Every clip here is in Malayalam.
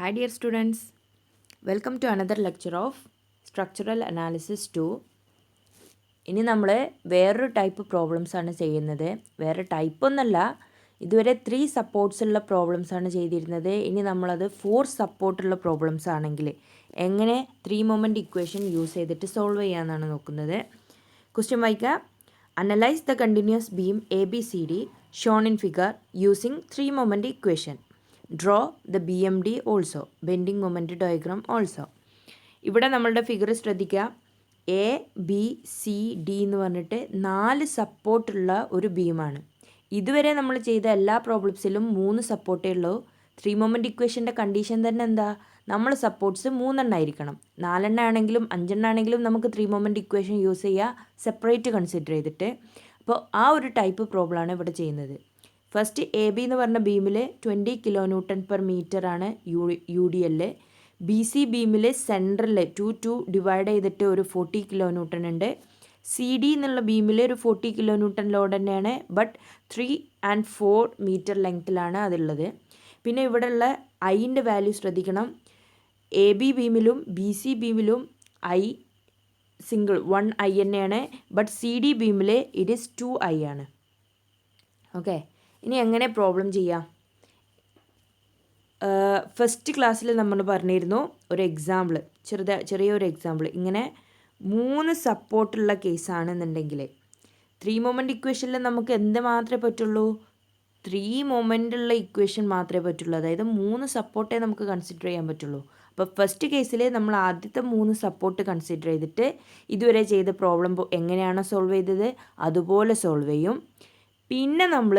Hi dear students, welcome to another lecture of Structural Analysis 2. ഇനി നമ്മൾ വേറൊരു ടൈപ്പ് പ്രോബ്ലംസ് ആണ് ചെയ്യുന്നത്. വേറെ ടൈപ്പ് ഒന്നല്ല, ഇതുവരെ 3 സപ്പോർട്ട്സ് ഉള്ള പ്രോബ്ലംസ് ആണ് ചെയ്തിരുന്നത്. ഇനി നമ്മളത് 4 സപ്പോർട്ടുള്ള പ്രോബ്ലംസ് ആണെങ്കിൽ എങ്ങനെ 3 മൊമെൻ്റ് ഇക്വേഷൻ യൂസ് ചെയ്തിട്ട് സോൾവ് ചെയ്യാമെന്നാണ് നോക്കുന്നത്. ക്വസ്റ്റ്യൻ വായിക്കുക. Analyse the continuous beam A B C D shown in figure using 3 moment equation. Draw the B M D also, bending moment diagram also. ഇവിടെ നമ്മളുടെ ഫിഗർ ശ്രദ്ധിക്കുക. എ ബി സി ഡി എന്ന് പറഞ്ഞിട്ട് 4 സപ്പോർട്ടുള്ള ഒരു ബീമാണ്. ഇതുവരെ നമ്മൾ ചെയ്ത എല്ലാ പ്രോബ്ലംസിലും 3 സപ്പോർട്ടേ ഉള്ളൂ. 3 മൊമെൻ്റ് ഇക്വേഷൻ്റെ കണ്ടീഷൻ തന്നെ എന്താ? നമ്മൾ സപ്പോർട്ട്സ് 3 ആയിരിക്കണം. 4 ആണെങ്കിലും 5 ആണെങ്കിലും നമുക്ക് 3 മൊമെൻ്റ് ഇക്വേഷൻ യൂസ് ചെയ്യുക, സെപ്പറേറ്റ് കൺസിഡർ ചെയ്തിട്ട്. അപ്പോൾ ആ ഒരു ടൈപ്പ് പ്രോബ്ലമാണ് ഇവിടെ ചെയ്യുന്നത്. ഫസ്റ്റ് എ ബി എന്ന് പറഞ്ഞ ബീമിൽ 20 കിലോ ന്യൂട്ടൺ പെർ മീറ്റർ ആണ് U D L. B C ബീമിൽ സെൻട്രൽ 2 ഡിവൈഡ് ചെയ്തിട്ട് ഒരു 40 കിലോ ന്യൂട്ടൺ ഉണ്ട്. സി ഡി എന്നുള്ള ബീമിൽ ഒരു 40 കിലോ ന്യൂട്ടൺ ലോഡ് തന്നെയാണ്, ബട്ട് 3 and 4 മീറ്റർ ലെങ്ത്തിലാണ് അതുള്ളത്. പിന്നെ ഇവിടെയുള്ള ഐൻ്റെ വാല്യൂ ശ്രദ്ധിക്കണം. എ ബി ബീമിലും ബി സി ബീമിലും ഐ സിംഗിൾ 1 ഐ തന്നെയാണ്, ബട്ട് സി ഡി ബീമിൽ ഇറ്റ് ഈസ് 2 ഐ ആണ്. ഓക്കെ, ഇനി എങ്ങനെ പ്രോബ്ലം ചെയ്യാം? ഫസ്റ്റ് ക്ലാസ്സിൽ നമ്മൾ പറഞ്ഞിരുന്നു ഒരു എക്സാമ്പിൾ, ചെറിയൊരു എക്സാമ്പിൾ. ഇങ്ങനെ 3 സപ്പോർട്ടുള്ള കേസാണെന്നുണ്ടെങ്കിൽ 3 മൊമെൻ്റ് ഇക്വേഷനിൽ നമുക്ക് എന്ത് മാത്രമേ പറ്റുള്ളൂ? 3 മൊമെൻ്റുള്ള ഇക്വേഷൻ മാത്രമേ പറ്റുള്ളൂ. അതായത് 3 സപ്പോർട്ടേ നമുക്ക് കൺസിഡർ ചെയ്യാൻ പറ്റുള്ളൂ. അപ്പോൾ ഫസ്റ്റ് കേസിൽ നമ്മൾ ആദ്യത്തെ 3 സപ്പോർട്ട് കൺസിഡർ ചെയ്തിട്ട് ഇതുവരെ ചെയ്ത പ്രോബ്ലം എങ്ങനെയാണോ സോൾവ് ചെയ്തത് അതുപോലെ സോൾവ് ചെയ്യും. പിന്നെ നമ്മൾ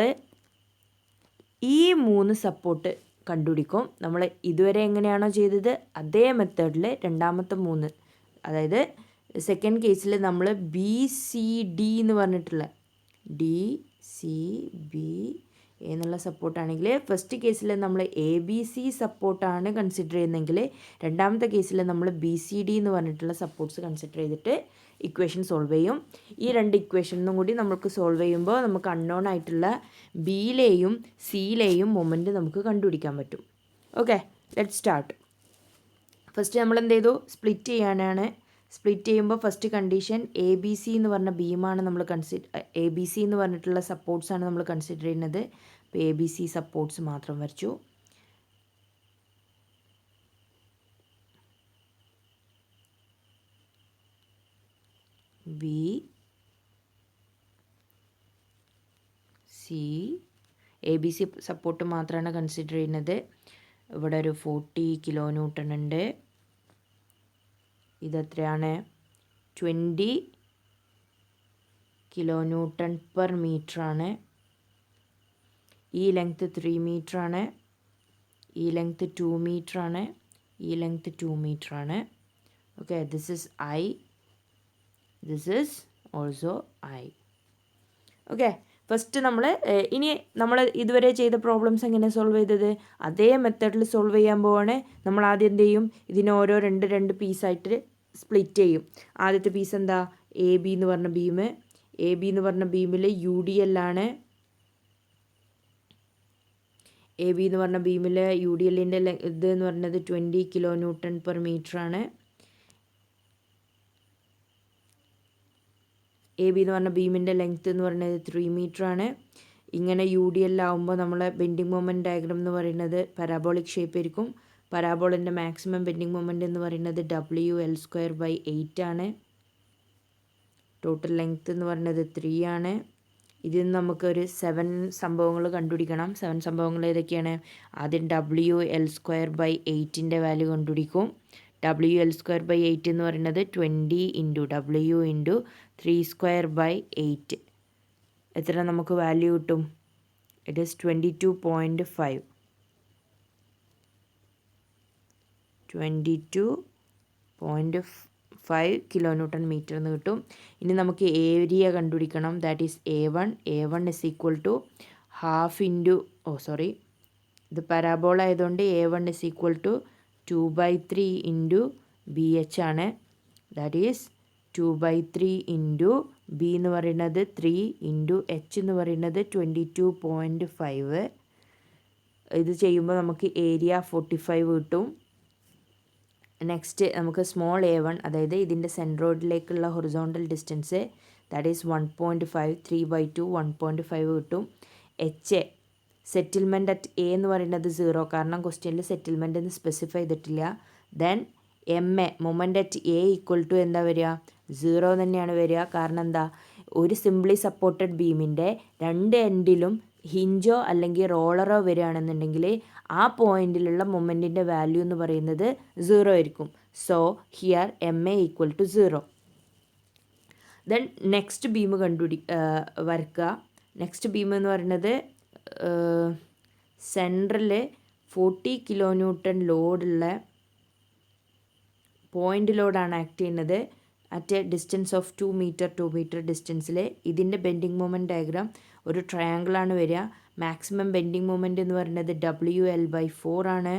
ഈ 3 സപ്പോർട്ട് കണ്ടുപിടിക്കും. നമ്മൾ ഇതുവരെ എങ്ങനെയാണോ ചെയ്തത് അതേ മെത്തേഡിൽ രണ്ടാമത്തെ 3, അതായത് സെക്കൻഡ് കേസിൽ നമ്മൾ ബി സി ഡി എന്ന് പറഞ്ഞിട്ടുള്ള ഡി സി ബി എന്നുള്ള സപ്പോർട്ടാണെങ്കിൽ ഫസ്റ്റ് കേസിൽ നമ്മൾ എ ബി സി സപ്പോർട്ടാണ് കൺസിഡർ ചെയ്യുന്നതെങ്കിൽ രണ്ടാമത്തെ കേസിൽ നമ്മൾ ബി സി ഡി എന്ന് പറഞ്ഞിട്ടുള്ള സപ്പോർട്ട്സ് കൺസിഡർ ചെയ്തിട്ട് ഇക്വേഷൻ സോൾവ് ചെയ്യും. ഈ 2 ഇക്വേഷനും കൂടി നമുക്ക് സോൾവ് ചെയ്യുമ്പോൾ നമുക്ക് അൺനോൺ ആയിട്ടുള്ള ബിയിലെയും സിയിലെയും മൊമെൻ്റ് നമുക്ക് കണ്ടുപിടിക്കാൻ പറ്റും. Okay, let start. ഫസ്റ്റ് നമ്മൾ എന്ത് ചെയ്തു? സ്പ്ലിറ്റ് ചെയ്യാനാണ്. സ്പ്ലിറ്റ് ചെയ്യുമ്പോൾ first condition A B C എന്ന് പറഞ്ഞ ബീമാണ് നമ്മൾ എ ബി സി എന്ന് പറഞ്ഞിട്ടുള്ള സപ്പോർട്ട്സാണ് നമ്മൾ കൺസിഡർ ചെയ്യുന്നത്. അപ്പോൾ എ ബി സി സപ്പോർട്ട്സ് മാത്രം വരച്ചു. B C A B C support മാത്രമാണ് കൺസിഡർ ചെയ്യുന്നത്. ഇവിടെ ഒരു 40 കിലോ ന്യൂട്ടൺ ഉണ്ട്. ഇതെത്രയാണ്? 20 കിലോ ന്യൂട്ടൺ പെർ മീറ്റർ ആണ്. ഈ ലെങ്ത്ത് 3 മീറ്റർ ആണ്, ഈ ലെങ്ത്ത് 2 മീറ്റർ ആണ്, ഈ ലെങ്ത്ത് 2 മീറ്റർ ആണ്. Okay, this is I, this is also I. Okay, first ഇനി നമ്മൾ ഇതുവരെ ചെയ്ത പ്രോബ്ലംസ് എങ്ങനെ സോൾവ് ചെയ്തത് അതേ മെത്തേഡിൽ സോൾവ് ചെയ്യാൻ പോവാണ്. നമ്മൾ ആദ്യം എന്ത് ചെയ്യും? ഇതിനെ ഓരോ 2 പീസായിട്ട് സ്പ്ലിറ്റ് ചെയ്യും. ആദ്യത്തെ പീസ് എന്താ? എ ബി എന്ന് പറഞ്ഞ ബീം. എ ബി എന്ന് പറഞ്ഞ ബീമിൽ യു ഡി എൽ ആണ്. എ ബി എന്ന് പറഞ്ഞ ബീമിൽ യു ഡി എല്ലിൻ്റെ ഇത് എന്ന് പറഞ്ഞത് 20 കിലോ ന്യൂട്ടൺ പെർ മീറ്റർ ആണ്. എ ബി എന്ന് പറഞ്ഞ ബീമിൻ്റെ ലെങ്ത്ത് എന്ന് പറയുന്നത് 3 മീറ്റർ ആണ്. ഇങ്ങനെ യു ഡി എൽ ആകുമ്പോൾ നമ്മളെ ബെൻഡിങ് മൊമെൻ്റ് ഡയഗ്രാം എന്ന് പറയുന്നത് പരാബോളിക് ഷേപ്പ് ആയിരിക്കും. പരാബോളിൻ്റെ മാക്സിമം ബെൻഡിങ് മൊമെൻ്റ് എന്ന് പറയുന്നത് WL²/8 ആണ്. ടോട്ടൽ ലെങ്ത്ത് എന്ന് പറയുന്നത് 3 ആണ്. ഇതിൽ നിന്ന് നമുക്കൊരു 7 സംഭവങ്ങൾ കണ്ടുപിടിക്കണം. 7 സംഭവങ്ങൾ ഏതൊക്കെയാണ്? ആദ്യം WL²/8ൻ്റെ വാല്യൂ കണ്ടുപിടിക്കും. WL²/8 എന്ന് പറയുന്നത് 20 × W × 3²/8. എത്ര നമുക്ക് വാല്യൂ കിട്ടും? It is 22.5. 22.5 kilo newton metre എന്ന് കിട്ടും. ഇനി നമുക്ക് ഏരിയ കണ്ടുപിടിക്കണം. That is A1. A1 is equal to ഇത് പരാബോള ആയതുകൊണ്ട് A1 is equal to 2/3 × BH ആണ്. ദാറ്റ് ഈസ് 2/3 × B എന്ന് പറയുന്നത് 3 × H എന്ന് പറയുന്നത് 22.5. ഇത് ചെയ്യുമ്പോൾ നമുക്ക് ഏരിയ 45 കിട്ടും. നെക്സ്റ്റ് നമുക്ക് സ്മോൾ a1, അതായത് ഇതിൻ്റെ സെൻട്രോയിഡിലേക്കുള്ള ഹൊറിസോണ്ടൽ ഡിസ്റ്റൻസ് ദാറ്റ് ഈസ് 1.5, 3/2 1.5 കിട്ടും. എച്ച് സെറ്റിൽമെൻറ്റ് അറ്റ് എ എന്ന് പറയുന്നത് 0, കാരണം ക്വസ്റ്റ്യനിൽ സെറ്റിൽമെൻറ്റ് എന്ന് സ്പെസിഫൈ ചെയ്തിട്ടില്ല. Then M A moment at A equal to എന്താ വരിക? 0 തന്നെയാണ് വരിക. കാരണം എന്താ, ഒരു സിംപ്ലി സപ്പോർട്ടഡ് ബീമിൻ്റെ രണ്ട് എൻഡിലും ഹിഞ്ചോ അല്ലെങ്കിൽ റോളറോ വരികയാണെന്നുണ്ടെങ്കിൽ ആ പോയിന്റിലുള്ള മൊമെൻറ്റിൻ്റെ വാല്യൂ എന്ന് പറയുന്നത് 0 ആയിരിക്കും. So here M A equal to 0. Then next beam വരക്കുക. നെക്സ്റ്റ് ബീം എന്ന് പറയുന്നത് സെൻട്രൽ 40 kN ലോഡുള്ള പോയിൻ്റ് ലോഡാണ് ആക്ട് ചെയ്യുന്നത് at a distance of 2 metre ഡിസ്റ്റൻസിൽ. ഇതിൻ്റെ ബെൻഡിങ് മൊമെൻറ്റ് ഡയഗ്രാം ഒരു ട്രയാങ്കിളാണ് വരിക. മാക്സിമം ബെൻഡിങ് മൊമെൻറ്റ് എന്ന് പറയുന്നത് WL/4 ആണ്.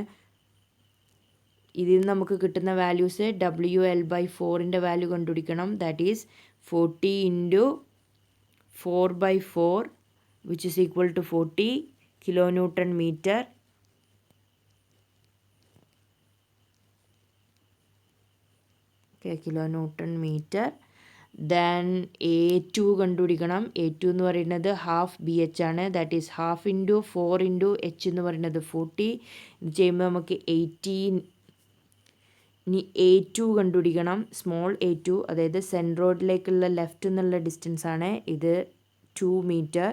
ഇതിൽ നിന്ന് നമുക്ക് കിട്ടുന്ന വാല്യൂസ് WL/4ൻ്റെ വാല്യൂ കണ്ടുപിടിക്കണം. That is 40 × 4/4 which is equal to 40 kN/m. kN/m. Then A2 കണ്ടുപിടിക്കണം. A2 എന്ന് പറയുന്നത് ഹാഫ് BH ആണ്. ദാറ്റ് ഈസ് ഹാഫ് × 4 × H എന്ന് പറയുന്നത് 40. ഇത് ചെയ്യുമ്പോൾ നമുക്ക് 18. ഇനി A2 കണ്ടുപിടിക്കണം. സ്മോൾ A2, അതായത് സെൻട്രോയിഡിലേക്കുള്ള ലെഫ്റ്റ് എന്നുള്ള ഡിസ്റ്റൻസ് ആണ്. ഇത് 2 മീറ്റർ.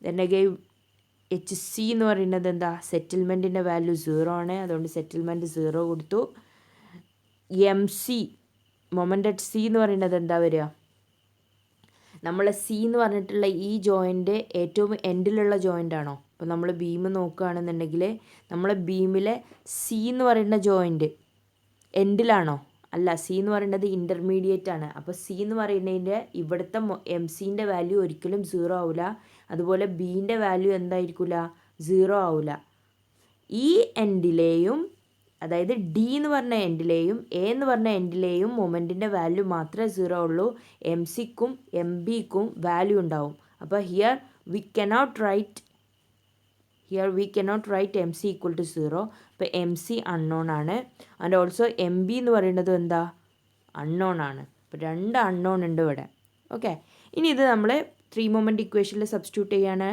ദെൻ അഗൈൻ HC എന്ന് പറയുന്നത് എന്താ, സെറ്റിൽമെൻറ്റിൻ്റെ വാല്യൂ 0 ആണ്. അതുകൊണ്ട് സെറ്റിൽമെൻറ്റ് 0 കൊടുത്തു. MC മൊമെൻ്റ് അറ്റ് C എന്ന് പറയുന്നത് എന്താ വരിക? നമ്മൾ C എന്ന് പറഞ്ഞിട്ടുള്ള ഈ ജോയിൻ്റ് ഏറ്റവും എൻഡിലുള്ള ജോയിൻ്റ് ആണോ? അപ്പോൾ നമ്മൾ ബീം നോക്കുകയാണെന്നുണ്ടെങ്കിൽ നമ്മളെ ബീമിലെ C എന്ന് പറയുന്ന ജോയിൻ്റ് എൻഡിലാണോ? അല്ല, C എന്ന് പറയുന്നത് ഇൻ്റർമീഡിയറ്റ് ആണ്. അപ്പോൾ C എന്ന് പറയുന്നതിൻ്റെ ഇവിടുത്തെ MC-ൻ്റെ വാല്യൂ ഒരിക്കലും 0 ആവില്ല. അതുപോലെ ബീൻ്റെ വാല്യൂ എന്തായിരിക്കില്ല? 0 ആവില്ല. ഈ എൻഡിലെയും, അതായത് D എന്ന് പറഞ്ഞ എൻഡിലെയും A എന്ന് പറഞ്ഞ എൻഡിലെയും മൊമെൻറ്റിൻ്റെ വാല്യൂ മാത്രമേ 0 ഉള്ളൂ. MC-ക്കും MB-ക്കും വാല്യൂ ഉണ്ടാവും. അപ്പോൾ here we cannot write MC equal to 0. അപ്പോൾ MC അൺനോൺ ആണ്. ആൻഡ് ഓൾസോ MB എന്ന് പറയുന്നത് എന്താ? അൺനോൺ ആണ്. അപ്പോൾ 2 അൺനോൺ ഉണ്ട് ഇവിടെ. ഓക്കെ, ഇനി ഇത് നമ്മൾ 3 മൊമെൻറ്റ് ഇക്വേഷനിൽ സബ്സ്റ്റിറ്റ്യൂട്ട് ചെയ്യാണ്.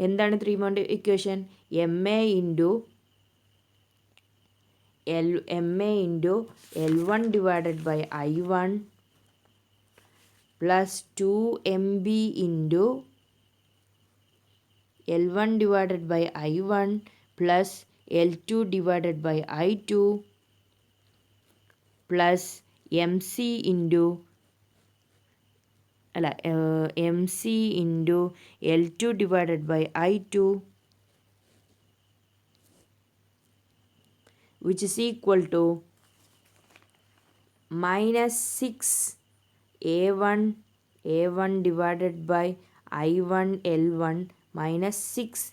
എന്താണ് 3 moment equation? MA into L1 divided by I1 plus 2MB into L1 divided by I1 plus L2 divided by I2 plus MC into L2 divided by I2 which is equal to minus 6 A1 divided by I1 L1 minus 6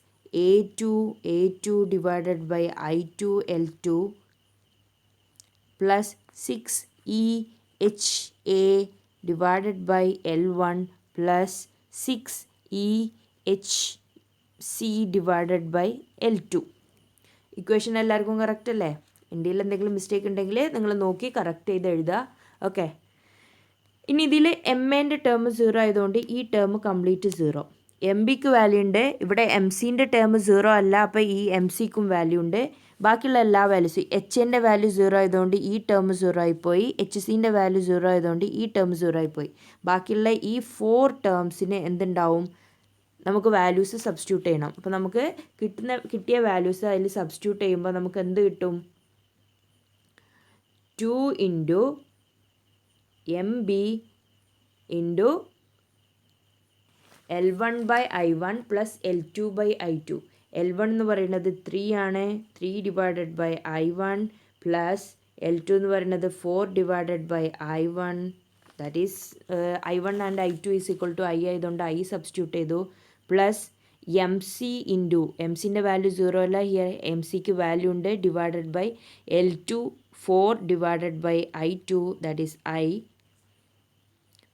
A2 divided by I2 L2 plus 6 EHA divided by L1 plus 6 EHC divided by L2. Equation എല്ലാവർക്കും കറക്റ്റ് അല്ലേ? ഇന്ത്യയിൽ എന്തെങ്കിലും മിസ്റ്റേക്ക് ഉണ്ടെങ്കിൽ നിങ്ങൾ നോക്കി കറക്റ്റ് ചെയ്ത് എഴുതുക. ഓക്കെ, ഇനി ഇതിൽ MAൻ്റെ ടേം 0 ആയതുകൊണ്ട് ഈ ടേം കംപ്ലീറ്റ് 0. MBക്ക് വാല്യൂ ഉണ്ട്. ഇവിടെ MC-ൻ്റെ ടേം 0 അല്ല, അപ്പോൾ ഈ MC-ക്കും വാല്യൂ ഉണ്ട്. ബാക്കിയുള്ള എല്ലാ വാല്യൂസും HNൻ്റെ വാല്യൂ 0 ആയതുകൊണ്ട് ഈ ടേം 0 ആയിപ്പോയി. HCൻ്റെ വാല്യൂ 0 ആയതുകൊണ്ട് ഈ ടേം 0 ആയിപ്പോയി. ബാക്കിയുള്ള ഈ 4 ടേംസിന് എന്തുണ്ടാവും? നമുക്ക് വാല്യൂസ് സബ്സ്റ്റിറ്റ്യൂട്ട് ചെയ്യണം. അപ്പോൾ നമുക്ക് കിട്ടിയ വാല്യൂസ് അതിൽ സബ്സ്റ്റിറ്റ്യൂട്ട് ചെയ്യുമ്പോൾ നമുക്ക് എന്ത് കിട്ടും? 2 × MB into L1/I1 plus L2/I2. L1 എന്ന് പറയുന്നത് 3 ആണ്. 3 divided by I1 plus L2 എന്ന് പറയുന്നത് 4 divided by I1. That is I1 and I2 is equal to I ആയതുകൊണ്ട് I സബ്സ്റ്റിറ്റ്യൂട്ട് ചെയ്തു. പ്ലസ് MC ഇൻറ്റു MCൻ്റെ വാല്യൂ 0 അല്ല, ഹിയർ MCക്ക് വാല്യൂ ഉണ്ട്, divided by L2 4 divided by I2 that is I,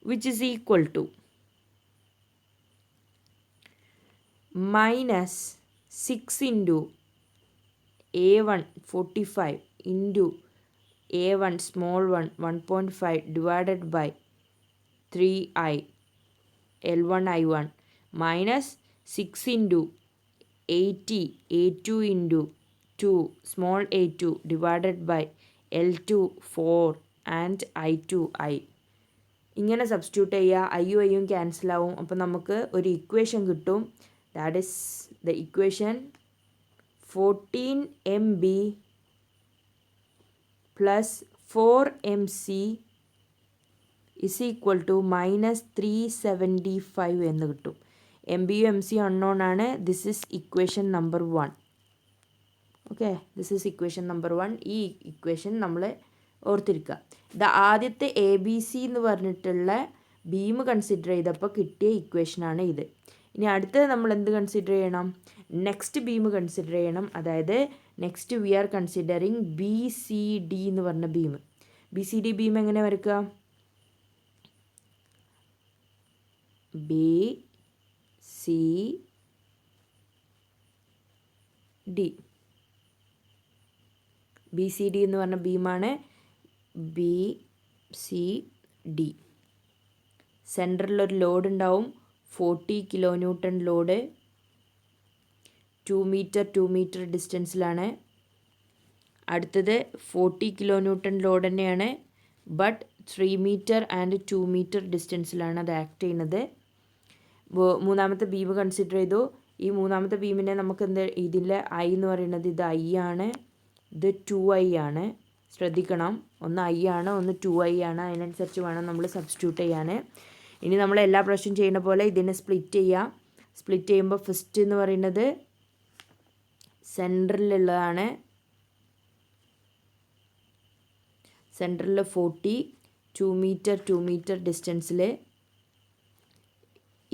which is equal to minus 6 into A1 45 into A1 small 1.5 divided by 3i L1 I1 minus 6 into 80 A2 into 2 small a2 divided by L2 4 and I2 I. ഇങ്ങനെ സബ്സ്റ്റിറ്റ്യൂട്ട് ചെയ്യുക. ഐയും ഐയും ക്യാൻസൽ ആവും. അപ്പോൾ നമുക്ക് ഒരു ഇക്വേഷൻ കിട്ടും. That is the equation 14 MB plus 4 MC is equal to -375 എന്ന് കിട്ടും. എം ബിയും എം സിയും അൺനോൺ ആണ്. This is equation number 1. Okay, this is equation number 1. ഈ ഇക്വേഷൻ നമ്മൾ ഓർത്തിരിക്കുക. ഇത് ആദ്യത്തെ ABC എന്ന് പറഞ്ഞിട്ടുള്ള ബീം കൺസിഡർ ചെയ്തപ്പോൾ കിട്ടിയ ഇക്വേഷനാണ് ഇത്. ഇനി അടുത്തത് നമ്മൾ എന്ത് കൺസിഡർ ചെയ്യണം? നെക്സ്റ്റ് ബീം കൺസിഡർ ചെയ്യണം. അതായത് next we R considering BCD എന്ന് പറഞ്ഞ ബീം. BCD ബീം എങ്ങനെ വരയ്ക്കുക? BCD എന്ന് പറഞ്ഞ ബീമാണ് BCD. സെൻറ്ററിലൊരു ലോഡ് ഉണ്ടാവും, 40 kN ലോഡ്. 2 മീറ്റർ ഡിസ്റ്റൻസിലാണ്. അടുത്തത് 40 kN ലോഡ് തന്നെയാണ്, ബട്ട് 3 മീറ്റർ ആൻഡ് 2 മീറ്റർ ഡിസ്റ്റൻസിലാണ് അത് ആക്ട് ചെയ്യുന്നത്. മൂന്നാമത്തെ ബീം കൺസിഡർ ചെയ്തു. ഈ മൂന്നാമത്തെ ബീമിനെ നമുക്ക് ഇതിലെ I എന്ന് പറയുന്നത് ഇത് I ആണ്, ഇത് 2I ആണ്. ശ്രദ്ധിക്കണം, ഒന്ന് I ആണ്, ഒന്ന് 2I ആണ്. അതിനനുസരിച്ച് വേണം നമ്മൾ സബ്സ്റ്റിറ്റ്യൂട്ട് ചെയ്യാൻ. ഇനി നമ്മൾ എല്ലാ പ്രാവശ്യം ചെയ്യുന്ന പോലെ ഇതിനെ സ്പ്ലിറ്റ് ചെയ്യുക. സ്പ്ലിറ്റ് ചെയ്യുമ്പോൾ ഫസ്റ്റ് എന്ന് പറയുന്നത് സെൻറ്ററിലുള്ളതാണ്. സെൻറ്ററിൽ 40, 2 മീറ്റർ ഡിസ്റ്റൻസിൽ.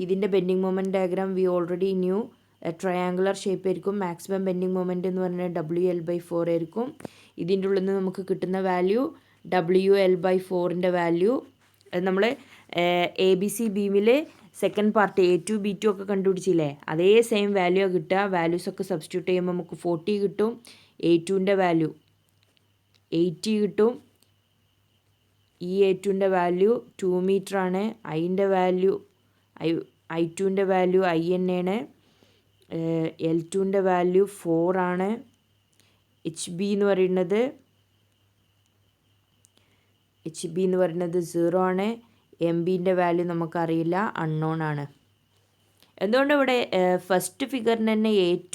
ഇതിൻ്റെ bending moment diagram we already know. Triangular shape ആയിരിക്കും. മാക്സിമം ബെൻഡിങ് മൊമെൻറ്റ് എന്ന് പറഞ്ഞാൽ WL/4 ആയിരിക്കും. ഇതിൻ്റെ ഉള്ളിൽ നിന്ന് നമുക്ക് കിട്ടുന്ന വാല്യൂ WL/4ൻ്റെ വാല്യൂ. നമ്മൾ ABC ബീമിൽ സെക്കൻഡ് പാർട്ട് A2 B2 ഒക്കെ കണ്ടുപിടിച്ചില്ലേ, അതേ സെയിം വാല്യൂ കിട്ടുക. വാല്യൂസൊക്കെ സബ്സ്റ്റിറ്റ്യൂട്ട് ചെയ്യുമ്പോൾ നമുക്ക് 40 കിട്ടും. A2ൻ്റെ വാല്യൂ 80 കിട്ടും. ഈ A2ൻ്റെ വാല്യൂ 2 മീറ്റർ ആണ്. I2ൻ്റെ വാല്യൂ I തന്നെയാണ്. L2ൻ്റെ വാല്യൂ 4 ആണ്. HB എന്ന് പറയുന്നത് 0 ആണ്. MBൻ്റെ വാല്യൂ നമുക്കറിയില്ല, അൺനോൺ ആണ്. എന്തുകൊണ്ട് ഇവിടെ ഫസ്റ്റ് ഫിഗറിന് തന്നെ A2,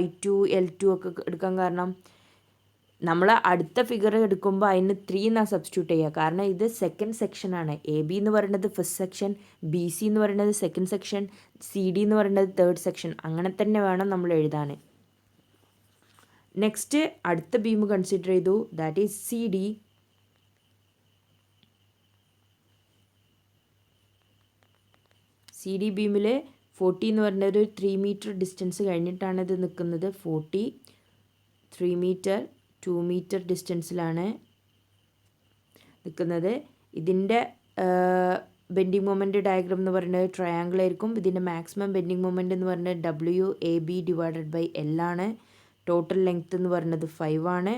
I2, L2 ഒക്കെ എടുക്കാൻ കാരണം, നമ്മൾ അടുത്ത ഫിഗർ എടുക്കുമ്പോൾ അതിന് 3 എന്നാണ് സബ്സ്റ്റിറ്റ്യൂട്ട് ചെയ്യുക. കാരണം ഇത് സെക്കൻഡ് സെക്ഷനാണ്. AB എന്ന് പറയുന്നത് ഫസ്റ്റ് സെക്ഷൻ, BC എന്ന് പറയുന്നത് സെക്കൻഡ് സെക്ഷൻ, CD എന്ന് പറയുന്നത് തേർഡ് സെക്ഷൻ. അങ്ങനെ തന്നെ വേണം നമ്മൾ എഴുതാൻ. നെക്സ്റ്റ് അടുത്ത ബീം കൺസിഡർ ചെയ്തു, ദാറ്റ് ഈസ് CD. CD ബീമിൽ 40 എന്ന് പറഞ്ഞ ഒരു 3 മീറ്റർ ഡിസ്റ്റൻസ് കഴിഞ്ഞിട്ടാണ് ഇത് നിൽക്കുന്നത്. 40, 3 മീറ്റർ, 2 മീറ്റർ ഡിസ്റ്റൻസിലാണ് നിൽക്കുന്നത്. ഇതിൻ്റെ ബെൻഡിങ് മൊമെൻറ്റ് ഡയഗ്രാം എന്ന് പറയുന്നത് ട്രയാങ്കിൾ ആയിരിക്കും. ഇതിൻ്റെ മാക്സിമം ബെൻഡിങ് മൊമെൻറ്റ് എന്ന് പറയുന്നത് WAB/L ആണ്. ടോട്ടൽ ലെങ്ത് എന്ന് പറയുന്നത് 5 ആണ്.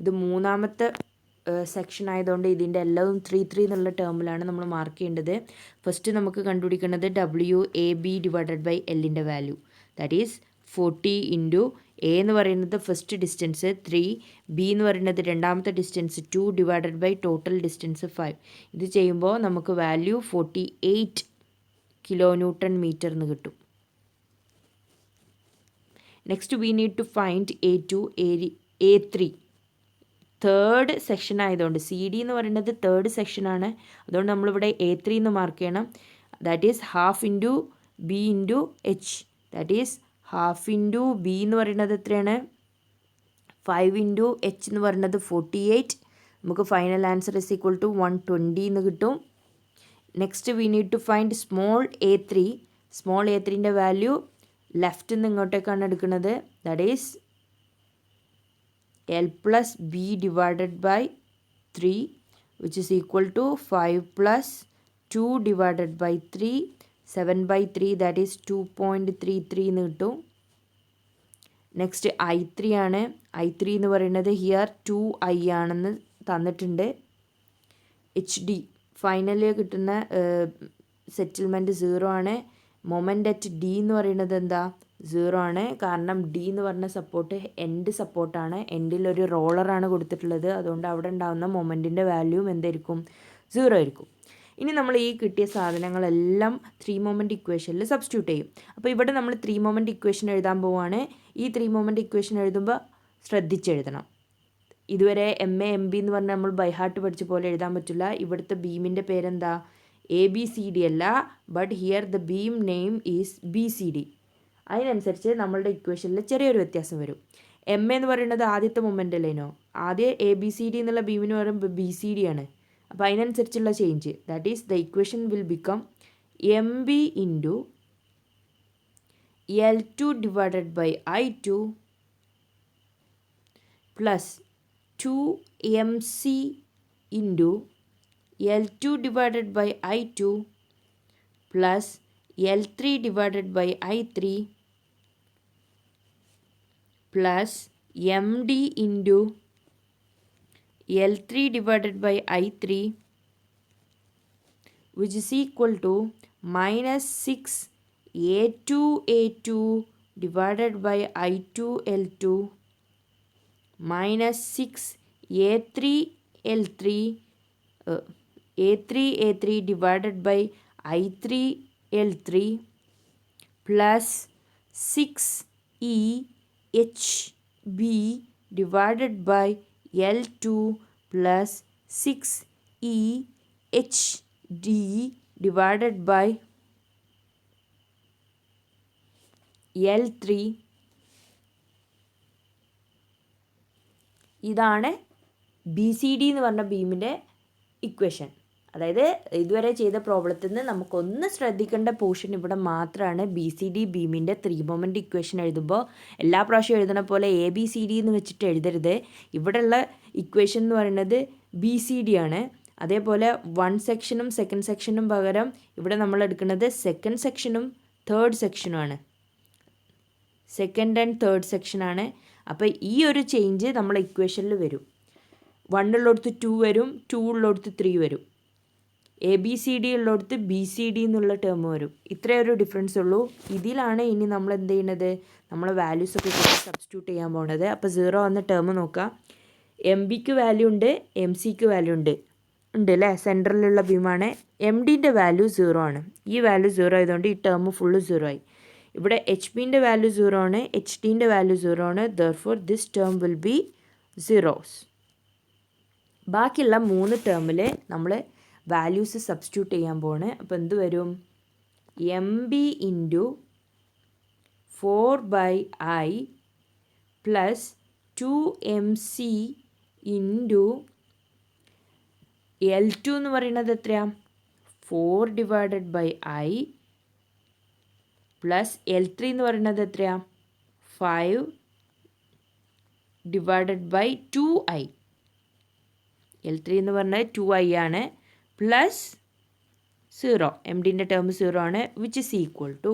ഇത് മൂന്നാമത്തെ സെക്ഷൻ ആയതുകൊണ്ട് ഇതിൻ്റെ എല്ലാതും 3 എന്നുള്ള ടേമിലാണ് നമ്മൾ മാർക്ക് ചെയ്യേണ്ടത്. ഫസ്റ്റ് നമുക്ക് കണ്ടുപിടിക്കേണ്ടത് WAB/Lൻ്റെ value. That is 40 into A എന്ന് പറയുന്നത് ഫസ്റ്റ് ഡിസ്റ്റൻസ് 3, B എന്ന് പറയുന്നത് രണ്ടാമത്തെ distance 2 divided by total distance 5. ഇത് ചെയ്യുമ്പോൾ നമുക്ക് വാല്യൂ 48 kN എന്ന് കിട്ടും. Next we need to find A2, A3. Third section ആയതുകൊണ്ട് CD എന്ന് പറയുന്നത് തേർഡ് സെക്ഷനാണ്. അതുകൊണ്ട് നമ്മളിവിടെ A3 എന്ന് മാർക്ക് ചെയ്യണം. That is half into B into H. That is half into B എന്ന് പറയുന്നത് എത്രയാണ്? 5 ഇൻറ്റു H എന്ന് പറയുന്നത് 48. നമുക്ക് final answer is equal to 120 എന്ന് കിട്ടും. Next we need to find small A3. Small A3ൻ്റെ വാല്യൂ ലെഫ്റ്റ് നിന്ന് ഇങ്ങോട്ടേക്കാണ് എടുക്കുന്നത്. That is L+B divided by 3, which is equal to 5 plus 2 divided by 3, 7/3, that is 2.33 എന്ന് കിട്ടും. നെക്സ്റ്റ് I3 ആണ്. I3 എന്ന് പറയുന്നത് ഹിയർ 2i ആണെന്ന് തന്നിട്ടുണ്ട്. HD ഫൈനലി കിട്ടുന്ന സെറ്റിൽമെൻറ്റ് 0 ആണ്. മൊമെൻ്റ് അറ്റ് D എന്ന് പറയുന്നത് എന്താ 0 ആണ്. കാരണം D എന്ന് പറഞ്ഞ സപ്പോർട്ട് എൻഡ് സപ്പോർട്ടാണ്. എൻഡിലൊരു റോളറാണ് കൊടുത്തിട്ടുള്ളത്. അതുകൊണ്ട് അവിടെ ഉണ്ടാകുന്ന മൊമെൻറ്റിൻ്റെ വാല്യൂവും എന്തായിരിക്കും 0 ആയിരിക്കും. ഇനി നമ്മൾ ഈ കിട്ടിയ സാധനങ്ങളെല്ലാം 3 മൊമെൻ്റ് ഇക്വേഷനിൽ സബ്സ്റ്റിറ്റ്യൂട്ട് ചെയ്യും. അപ്പോൾ ഇവിടെ നമ്മൾ 3 മൊമെൻ്റ് ഇക്വേഷൻ എഴുതാൻ പോവുകയാണ്. ഈ 3 മൊമെൻ്റ് ഇക്വേഷൻ എഴുതുമ്പോൾ ശ്രദ്ധിച്ചെഴുതണം. ഇതുവരെ MA MB എന്ന് പറഞ്ഞാൽ നമ്മൾ ബൈ ഹാർട്ട് പഠിച്ച പോലെ എഴുതാൻ പറ്റില്ല. ഇവിടുത്തെ ബീമിൻ്റെ പേരെന്താ ABCD അല്ല, but here the beam name is BCD. അതിനനുസരിച്ച് നമ്മളുടെ ഇക്വേഷനിൽ ചെറിയൊരു വ്യത്യാസം വരും. MA എന്ന് പറയുന്നത് ആദ്യത്തെ മൊമെൻ്റ് അല്ലേനോ, ആദ്യം ABCD എന്നുള്ള ബീമിന് പറയുമ്പോൾ BCD ആണ്. അപ്പോൾ അതിനനുസരിച്ചുള്ള change, that is the equation will become MB into L2 divided by I2 plus 2MC into L2 divided by I2 plus L3 divided by I3 plus MD into L3 divided by I3 which is equal to minus 6 A2 divided by I2 L2 minus 6 A3 divided by I3 L3 plus 6EHB divided by L2 plus 6EHD divided by L3. ഇതാണ് BCD എന്ന് പറഞ്ഞ ബീമിൻ്റെ ഇക്വേഷൻ. അതായത് ഇതുവരെ ചെയ്ത പ്രോബ്ലത്തിൽ നിന്ന് നമുക്കൊന്ന് ശ്രദ്ധിക്കേണ്ട പോർഷൻ ഇവിടെ മാത്രമാണ്. BCD ബീമിൻ്റെ 3 മൊമെൻ്റ് ഇക്വേഷൻ എഴുതുമ്പോൾ എല്ലാ പ്രാവശ്യം എഴുതുന്ന പോലെ ABCD എന്ന് വെച്ചിട്ട് എഴുതരുത്. ഇവിടെയുള്ള ഇക്വേഷൻ എന്ന് പറയുന്നത് BCD ആണ്. അതേപോലെ 1 സെക്ഷനും 2nd സെക്ഷനും പകരം ഇവിടെ നമ്മൾ എടുക്കുന്നത് 2nd സെക്ഷനും 3rd സെക്ഷനുമാണ്. 2nd and 3rd സെക്ഷനാണ്. അപ്പോൾ ഈ ഒരു ചേഞ്ച് നമ്മളെ ഇക്വേഷനിൽ വരും. 1 ഉള്ളിടത്ത് 2 വരും, 2 ഉള്ളിടത്ത് 3 വരും. ABCD ഉള്ളിടത്ത് BCD എന്നുള്ള ടേം വരും. ഇത്രയൊരു ഡിഫറൻസ് ഉള്ളൂ. ഇതിലാണ് ഇനി നമ്മൾ എന്ത് ചെയ്യുന്നത്, നമ്മൾ വാല്യൂസൊക്കെ സബ്സ്റ്റിറ്റ്യൂട്ട് ചെയ്യാൻ പോകുന്നത്. അപ്പോൾ 0 എന്ന ടേം നോക്കാം. MBക്ക് വാല്യൂ ഉണ്ട്, MCക്ക് വാല്യൂ ഉണ്ട് അല്ലേ. സെൻറ്ററിലുള്ള ബീമാണ്. MDൻ്റെ വാല്യൂ 0 ആണ്. ഈ വാല്യൂ 0 ആയതുകൊണ്ട് ഈ ടേം ഫുള്ള് 0 ആയി. ഇവിടെ HBൻ്റെ വാല്യൂ 0 ആണ്, HDൻ്റെ വാല്യൂ 0 ആണ്. Therefore this term will be zeros. ബാക്കിയുള്ള 3 ടേമിൽ നമ്മൾ വാല്യൂസ് സബ്സ്റ്റിറ്റ്യൂട്ട് ചെയ്യാൻ പോവാണ്. അപ്പോൾ എന്ത് വരും, MB into 4/I plus 2MC into L2 എന്ന് പറയുന്നത് എത്രയാണ് 4 divided by I plus L3 എന്ന് പറയുന്നത് എത്രയാണ് 5 ഡിവൈഡഡ് ബൈ 2I. L3 എന്ന് പറഞ്ഞാൽ 2I ആണ്. പ്ലസ് 0, MDൻ്റെ ടേം 0 ആണ്. Which is equal to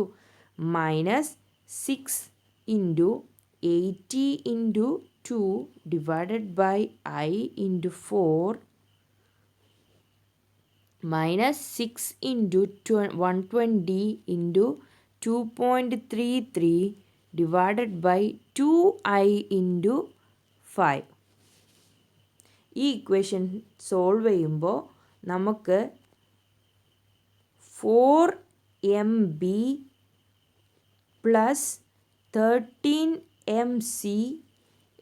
minus 6 into 80 into 2 divided by I into 4 minus 6 into 120 into 2.33 divided by 2I into 5. ഈ ഇക്വേഷൻ സോൾവ് ചെയ്യുമ്പോൾ നമുക്ക് 4MB plus 13MC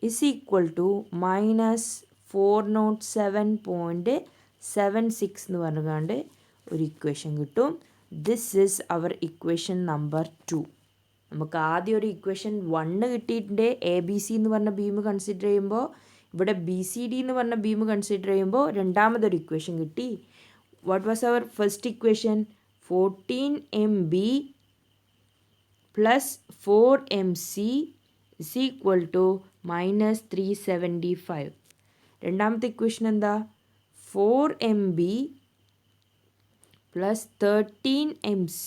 is equal to minus 407.76 എന്ന് പറഞ്ഞുകൊണ്ട് ഒരു ഇക്വേഷൻ കിട്ടും. This is our equation number 2. നമുക്ക് ആദ്യം ഒരു ഇക്വേഷൻ 1 കിട്ടിയിട്ടുണ്ട്. ABC എന്ന് പറഞ്ഞ ബീം കൺസിഡർ ചെയ്യുമ്പോൾ, ഇവിടെ BCD എന്ന് പറഞ്ഞ ബീം കൺസിഡർ ചെയ്യുമ്പോൾ രണ്ടാമതൊരു ഇക്വേഷൻ കിട്ടി. What was our first equation? 14MB plus 4MC is equal to minus 375. രണ്ടാമത്തെ ഇക്വേഷൻ എന്താ? 4MB plus 13MC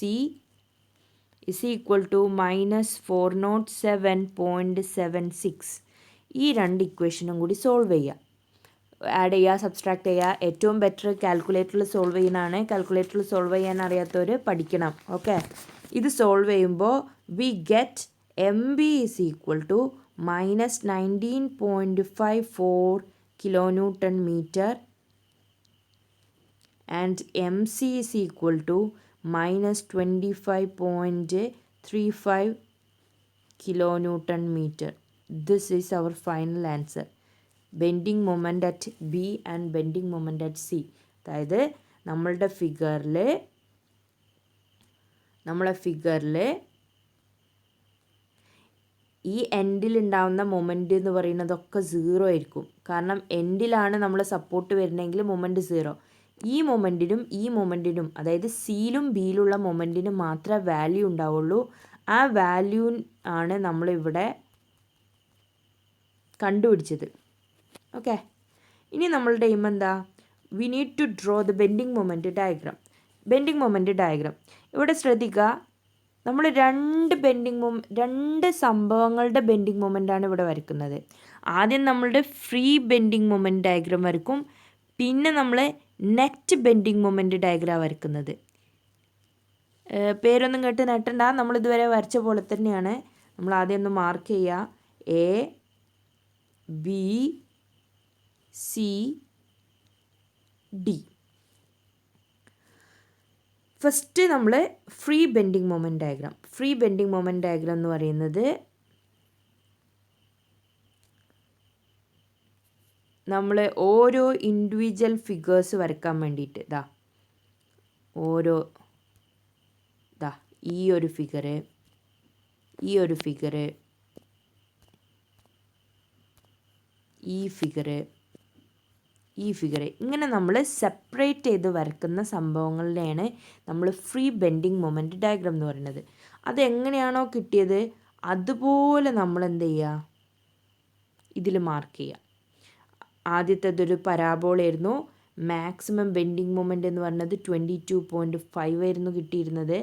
is equal to -407.76. ഈ രണ്ട് ഇക്വേഷനും കൂടി സോൾവ് ചെയ്യുക. ആഡ് ചെയ്യുക, സബ്സ്ട്രാക്ട് ചെയ്യുക. ഏറ്റവും ബെറ്റർ കാൽക്കുലേറ്ററിൽ സോൾവ് ചെയ്യുന്നതാണ്. കാൽക്കുലേറ്ററിൽ സോൾവ് ചെയ്യാൻ അറിയാത്തവർ പഠിക്കണം. ഓക്കെ, ഇത് സോൾവ് ചെയ്യുമ്പോൾ we get M B is equal to -19.54 kilonewton meter and MC is equal to -25.35 kilonewton meter. This is our final answer. Bending moment at B and bending moment at C. അതായത് നമ്മളെ ഫിഗറിൽ ഈ എൻഡിലുണ്ടാവുന്ന മൊമെൻ്റ് എന്ന് പറയുന്നതൊക്കെ 0 ആയിരിക്കും. കാരണം എൻഡിലാണ് നമ്മൾ സപ്പോർട്ട് വരുന്നതെങ്കിൽ മൊമെൻ്റ് 0. ഈ മൊമെൻറ്റിനും അതായത് സിയിലും ബിയിലുള്ള മൊമെൻറ്റിനും മാത്രമേ വാല്യൂ ഉണ്ടാവുള്ളൂ. ആ വാല്യൂ ആണ് നമ്മളിവിടെ കണ്ടുപിടിച്ചത്. ഓക്കെ, ഇനി നമ്മളുടെ എയിം എന്താ? We need to draw the bending moment diagram. ഇവിടെ ശ്രദ്ധിക്കുക, നമ്മൾ രണ്ട് സംഭവങ്ങളുടെ ബെൻഡിങ് മൊമെൻ്റാണ് ഇവിടെ വരയ്ക്കുന്നത്. ആദ്യം നമ്മളുടെ ഫ്രീ ബെൻഡിങ് മൊമെൻറ്റ് ഡയഗ്രാം വരയ്ക്കും, പിന്നെ നമ്മൾ നെറ്റ് ബെൻഡിങ് മൊമെൻറ്റ് ഡയഗ്രാം വരയ്ക്കുന്നത്. പേരൊന്നും കേട്ട് നെട്ടണ്ട, നമ്മളിതുവരെ വരച്ച പോലെ തന്നെയാണ്. നമ്മൾ ആദ്യം ഒന്ന് മാർക്ക് ചെയ്യുക. A B C D. First നമ്മൾ ഫ്രീ ബെൻഡിങ് മൊമെൻറ്റ് ഡയഗ്രാം എന്ന് പറയുന്നത് നമ്മൾ ഓരോ ഇൻഡിവിജ്വൽ ഫിഗേഴ്സ് വരയ്ക്കാൻ വേണ്ടിയിട്ട് ഈ ഒരു ഫിഗർ ഇങ്ങനെ നമ്മൾ സെപ്പറേറ്റ് ചെയ്ത് വരയ്ക്കുന്ന സംഭവങ്ങളുടെയാണ് നമ്മൾ ഫ്രീ ബെൻഡിങ് മൊമെൻറ്റ് ഡയഗ്രാം എന്ന് പറയുന്നത്. അതെങ്ങനെയാണോ കിട്ടിയത് അതുപോലെ നമ്മൾ എന്ത് ചെയ്യുക, ഇതിൽ മാർക്ക് ചെയ്യുക. ആദ്യത്തേതൊരു പരാബോളായിരുന്നു. മാക്സിമം ബെൻഡിങ് മൊമെൻറ്റ് എന്ന് പറയുന്നത് 22.5 ആയിരുന്നു കിട്ടിയിരുന്നത്.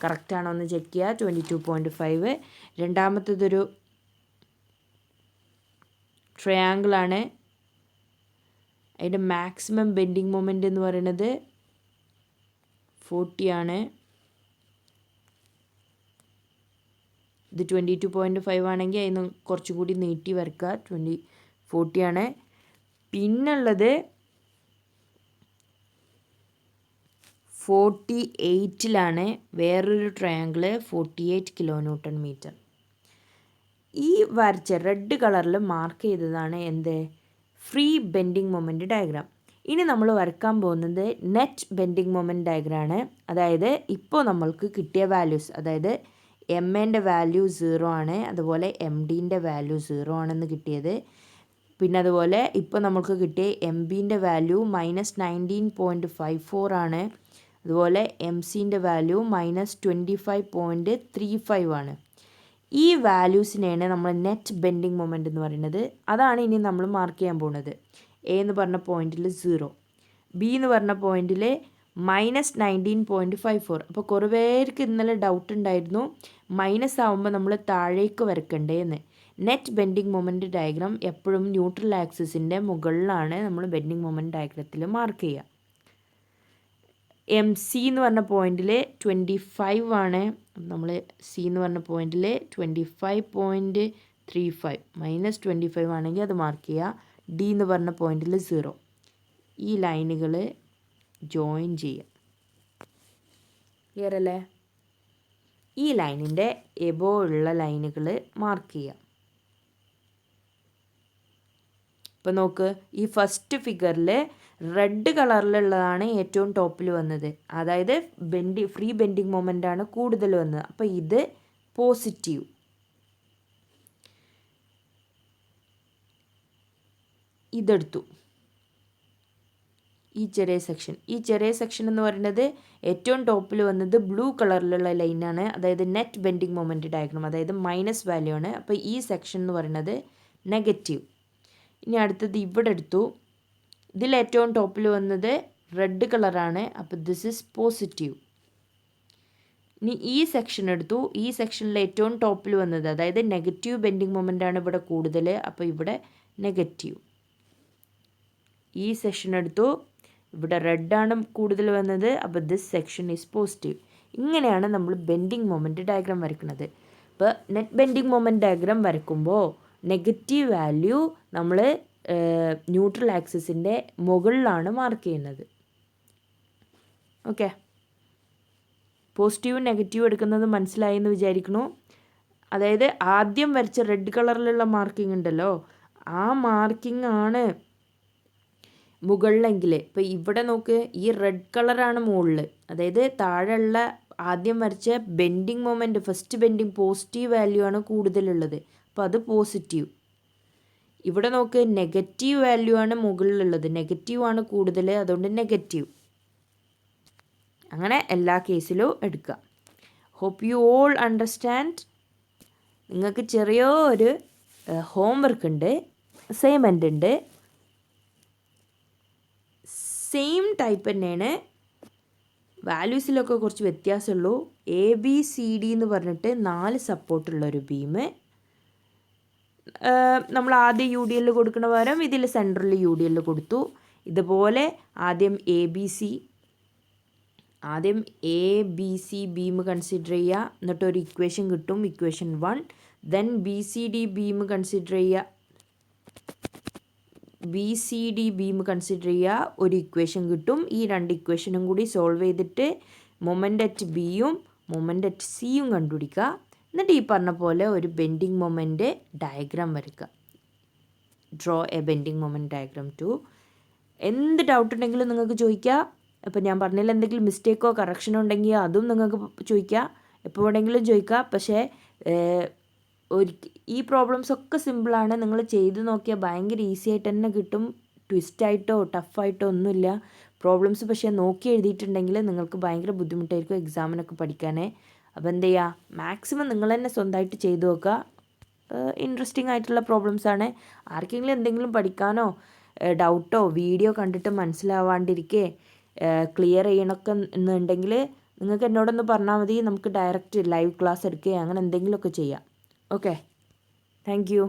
കറക്റ്റാണോ എന്ന് ചെക്ക് ചെയ്യുക. 22.5. രണ്ടാമത്തേതൊരു ട്രയാങ്കിളാണ്. അതിൻ്റെ മാക്സിമം ബെൻഡിങ് മൊമെൻറ്റ് എന്ന് പറയുന്നത് 40 ആണ്. ഇത് 22.5 ആണെങ്കിൽ അതിന് കുറച്ചും കൂടി നീട്ടി വരയ്ക്കുക. 40 ആണ്. പിന്നുള്ളത് 48ലാണ് വേറൊരു ട്രയാങ്കിൾ, 48 kilonewton meter. ഈ വരച്ച റെഡ് കളറിൽ മാർക്ക് ചെയ്തതാണ് എന്ത്, ഫ്രീ ബെൻഡിങ് മൊമെൻറ്റ് ഡയഗ്രാം. ഇനി നമ്മൾ വരയ്ക്കാൻ പോകുന്നത് നെറ്റ് ബെൻഡിങ് മൊമെൻറ്റ് ഡയഗ്രാമാണ്. അതായത് ഇപ്പോൾ നമ്മൾക്ക് കിട്ടിയ വാല്യൂസ്, അതായത് എം എൻ്റെ വാല്യൂ 0 ആണ്, അതുപോലെ എം ഡിൻ്റെ വാല്യൂ 0 ആണെന്ന് കിട്ടിയത്. പിന്നെ അതുപോലെ ഇപ്പോൾ നമുക്ക് കിട്ടിയ എം ബിൻ്റെ വാല്യൂ -19.54 ആണ്. അതുപോലെ എം സിൻ്റെ വാല്യൂ -25.35 ആണ്. ഈ വാല്യൂസിനെയാണ് നമ്മൾ നെറ്റ് ബെൻഡിങ് മൊമെൻറ്റ് എന്ന് പറയുന്നത്. അതാണ് ഇനി നമ്മൾ മാർക്ക് ചെയ്യാൻ പോകുന്നത്. എ എന്ന് പറഞ്ഞ പോയിന്റിൽ 0, ബി എന്ന് പറഞ്ഞ പോയിന്റിൽ -19.54. അപ്പോൾ കുറേ പേർക്ക് ഇന്നലെ ഡൗട്ട് ഉണ്ടായിരുന്നു മൈനസ് ആവുമ്പോൾ നമ്മൾ താഴേക്ക് വരയ്ക്കണ്ടേന്ന്. നെറ്റ് ബെൻഡിങ് മൊമെൻറ്റ് ഡയഗ്രാം എപ്പോഴും ന്യൂട്രൽ ആക്സിസിൻ്റെ മുകളിലാണ് നമ്മൾ ബെൻഡിങ് മൊമെൻറ്റ് ഡയഗ്രത്തിൽ മാർക്ക് ചെയ്യുക. എം സി എന്ന് പറഞ്ഞ പോയിന്റിൽ 25 ആണ്. നമ്മൾ സി എന്ന് പറഞ്ഞ പോയിന്റിൽ 25.35 -25 ആണെങ്കിൽ അത് മാർക്ക് ചെയ്യുക. ഡി എന്ന് പറഞ്ഞ പോയിന്റിൽ 0. ഈ ലൈനുകൾ ജോയിൻ ചെയ്യുക. ക്ലിയർ അല്ലേ? ഈ ലൈനിൻ്റെ എബോ ഉള്ള ലൈനുകൾ മാർക്ക് ചെയ്യുക. ഇപ്പോൾ നോക്ക്, ഈ ഫസ്റ്റ് ഫിഗറിൽ റെഡ് കളറിലുള്ളതാണ് ഏറ്റവും ടോപ്പിൽ വന്നത്. അതായത് ഫ്രീ ബെൻഡിങ് മൊമെൻ്റ് ആണ് കൂടുതൽ വന്നത്. അപ്പോൾ ഇത് പോസിറ്റീവ്. ഇതെടുത്തു ഈ ചെറിയ സെക്ഷൻ എന്ന് പറയുന്നത് ഏറ്റവും ടോപ്പിൽ വന്നത് ബ്ലൂ കളറിലുള്ള ലൈനാണ്. അതായത് നെറ്റ് ബെൻഡിങ് മൊമെൻറ്റ് ഡയഗ്രാം, അതായത് മൈനസ് വാല്യൂ ആണ്. അപ്പോൾ ഈ സെക്ഷൻ എന്ന് പറയുന്നത് നെഗറ്റീവ്. ഇനി അടുത്തത് ഇവിടെ എടുത്തു. ഇതിൽ ഏറ്റവും ടോപ്പിൽ വന്നത് റെഡ് കളറാണ്. അപ്പോൾ ദിസ് ഈസ് പോസിറ്റീവ്. ഇനി ഈ സെക്ഷൻ എടുത്തു. ഈ സെക്ഷനിൽ ഏറ്റവും ടോപ്പിൽ വന്നത്, അതായത് നെഗറ്റീവ് ബെൻഡിങ് മൊമെൻ്റാണ് ഇവിടെ കൂടുതൽ. അപ്പോൾ ഇവിടെ നെഗറ്റീവ്. ഈ സെക്ഷൻ എടുത്തു. ഇവിടെ റെഡാണ് കൂടുതൽ വന്നത്. അപ്പോൾ ദിസ് സെക്ഷൻ ഈസ് പോസിറ്റീവ്. ഇങ്ങനെയാണ് നമ്മൾ ബെൻഡിങ് മൊമെൻറ്റ് ഡയഗ്രാം വരയ്ക്കുന്നത്. ഇപ്പോൾ നെറ്റ് ബെൻഡിങ് മൊമെൻറ്റ് ഡയഗ്രാം വരയ്ക്കുമ്പോൾ നെഗറ്റീവ് വാല്യൂ നമ്മൾ ന്യൂട്രൽ ആക്സിസിൻ്റെ മുകളിലാണ് മാർക്ക് ചെയ്യുന്നത്. ഓക്കെ, പോസിറ്റീവും നെഗറ്റീവും എടുക്കുന്നത് മനസ്സിലായി എന്ന് വിചാരിക്കുന്നു. അതായത് ആദ്യം വരച്ച റെഡ് കളറിലുള്ള മാർക്കിംഗ് ഉണ്ടല്ലോ, ആ മാർക്കിംഗ് ആണ് മുകളിലെങ്കിൽ, ഇപ്പോൾ ഇവിടെ നോക്ക്, ഈ റെഡ് കളറാണ് മുകളിൽ. അതായത് താഴെയുള്ള ആദ്യം വരച്ച bending moment, first bending positive value ആണ് കൂടുതലുള്ളത്. അപ്പോൾ അത് പോസിറ്റീവ്. ഇവിടെ നോക്ക്, നെഗറ്റീവ് വാല്യൂ ആണ് മുകളിലുള്ളത്, നെഗറ്റീവ് ആണ് കൂടുതൽ, അതുകൊണ്ട് നെഗറ്റീവ്. അങ്ങനെ എല്ലാ കേസിലും എടുക്കുക. Hope you all understand. നിങ്ങൾക്ക് ചെറിയൊരു ഹോംവർക്ക് ഉണ്ട്, അസൈൻമെൻ്റ് ഉണ്ട്. സെയിം ടൈപ്പ് തന്നെയാണ്, വാല്യൂസിലൊക്കെ കുറച്ച് വ്യത്യാസമുള്ളൂ. ABCD എന്ന് പറഞ്ഞിട്ട് 4 സപ്പോർട്ടുള്ളൊരു ബീം. നമ്മൾ ആദ്യം UDL കൊടുക്കുന്ന പകരം ഇതിൽ സെൻട്രൽ UDL കൊടുത്തു. ഇതുപോലെ ആദ്യം ABC ബീം കൺസിഡർ ചെയ്യുക, എന്നിട്ടൊരു ഇക്വേഷൻ കിട്ടും, equation 1. Then BCD beam consider ചെയ്യുക, ഒരു ഇക്വേഷൻ കിട്ടും. ഈ 2 ഇക്വേഷനും കൂടി സോൾവ് ചെയ്തിട്ട് മൊമെൻ്റ് അറ്റ് ബിയും മൊമെൻ്റ് അറ്റ് സിയും കണ്ടുപിടിക്കുക. എന്നിട്ട് ഈ പറഞ്ഞ പോലെ ഒരു ബെൻഡിങ് മൊമെൻ്റ് ഡയഗ്രാം വരയ്ക്കുക. Draw a bending moment diagram too. എന്ത് ഡൗട്ട് ഉണ്ടെങ്കിലും നിങ്ങൾക്ക് ചോദിക്കുക. അപ്പോൾ ഞാൻ പറഞ്ഞതിൽ എന്തെങ്കിലും മിസ്റ്റേക്കോ കറക്ഷനോ ഉണ്ടെങ്കിൽ അതും നിങ്ങൾക്ക് ചോദിക്കുക, എപ്പോൾ വേണമെങ്കിലും ചോദിക്കുക. പക്ഷേ ഈ പ്രോബ്ലംസ് ഒക്കെ സിമ്പിളാണ്. നിങ്ങൾ ചെയ്ത് നോക്കിയാൽ ഭയങ്കര ഈസി ആയിട്ട് തന്നെ കിട്ടും. ട്വിസ്റ്റായിട്ടോ ടഫായിട്ടോ ഒന്നുമില്ല പ്രോബ്ലംസ്. പക്ഷേ നോക്കി എഴുതിയിട്ടുണ്ടെങ്കിൽ നിങ്ങൾക്ക് ഭയങ്കര ബുദ്ധിമുട്ടായിരിക്കും എക്സാമിനൊക്കെ പഠിക്കാനേ. അപ്പോൾ എന്ത് ചെയ്യുക, മാക്സിമം നിങ്ങൾ തന്നെ സ്വന്തമായിട്ട് ചെയ്ത് നോക്കുക. ഇൻട്രസ്റ്റിംഗ് ആയിട്ടുള്ള പ്രോബ്ലംസാണ്. ആർക്കെങ്കിലും എന്തെങ്കിലും പഠിക്കാനോ ഡൗട്ടോ വീഡിയോ കണ്ടിട്ട് മനസ്സിലാവാണ്ടിരിക്കേ ക്ലിയർ ചെയ്യണമൊക്കെ എന്നുണ്ടെങ്കിൽ നിങ്ങൾക്ക് എന്നോടൊന്ന് പറഞ്ഞാൽ മതി. നമുക്ക് ഡയറക്റ്റ് ലൈവ് ക്ലാസ് എടുക്കുകയോ അങ്ങനെ എന്തെങ്കിലുമൊക്കെ ചെയ്യാം. Okay, thank you.